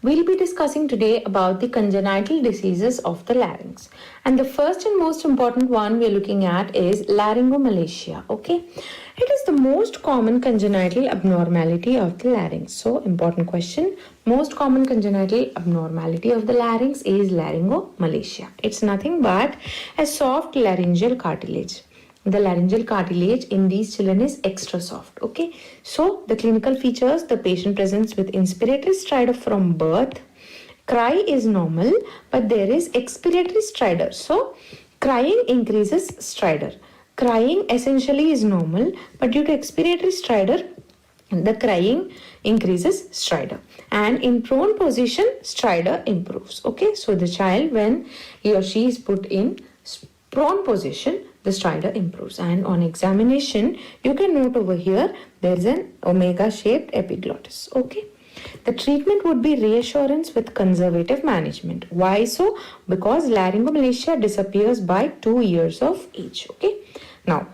We'll be discussing today about the congenital diseases of the larynx. And the first and most important one we're looking at is Laryngomalacia. Okay, it is the most common congenital abnormality of the larynx. So, important question. Most common congenital abnormality of the larynx is Laryngomalacia. It's nothing but a soft laryngeal cartilage. The laryngeal cartilage in these children is extra soft. Okay, so the clinical features: the patient presents with inspiratory stridor from birth. Cry is normal, but there is expiratory stridor. So crying increases stridor. Crying essentially is normal, but due to expiratory stridor, the crying increases stridor. And in prone position, stridor improves. Okay, so the child, when he or she is put in prone position, the stridor improves. And on examination, you can note over here, there is an omega shaped epiglottis. Okay. The treatment would be reassurance with conservative management. Why so? Because laryngomalacia disappears by 2 years of age. Okay. Now,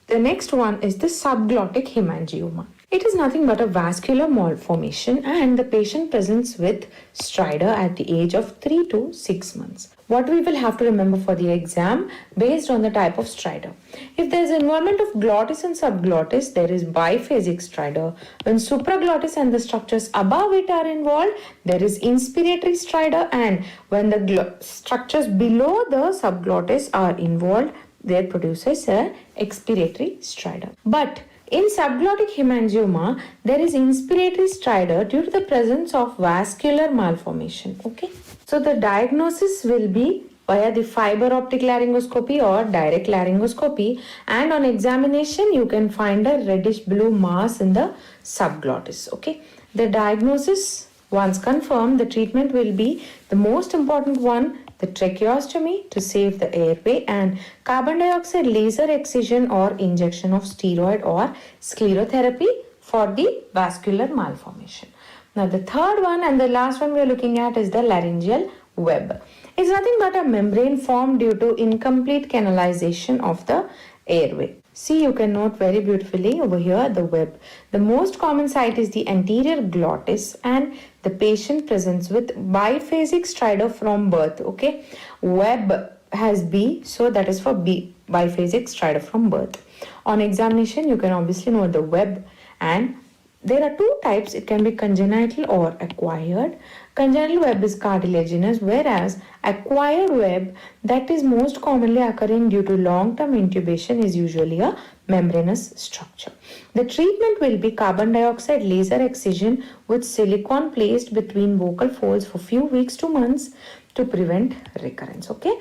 the next one is the subglottic hemangioma. It is nothing but a vascular malformation, and the patient presents with stridor at the age of 3 to 6 months. What we will have to remember for the exam based on the type of stridor. If there is involvement of glottis and subglottis, there is biphasic stridor. When supraglottis and the structures above it are involved, there is inspiratory stridor, and when the structures below the subglottis are involved, there produces a expiratory stridor. But in subglottic hemangioma, there is inspiratory stridor due to the presence of vascular malformation. Okay. So the diagnosis will be via the fiber optic laryngoscopy or direct laryngoscopy, and on examination you can find a reddish blue mass in the subglottis. Okay. The diagnosis, once confirmed, the treatment will be the most important one, the tracheostomy to save the airway, and carbon dioxide laser excision or injection of steroid or sclerotherapy for the vascular malformation. Now the third one and the last one we are looking at is the laryngeal web. It's nothing but a membrane formed due to incomplete canalization of the airway. See, you can note very beautifully over here the web. The most common site is the anterior glottis, and the patient presents with biphasic stridor from birth. Okay, web has B, so that is for B, biphasic stridor from birth. On examination, you can obviously note the web, and there are two types. It can be congenital or acquired. Congenital web is cartilaginous, whereas acquired web, that is most commonly occurring due to long-term intubation, is usually a membranous structure. The treatment will be carbon dioxide laser excision with silicone placed between vocal folds for few weeks to months to prevent recurrence. Okay.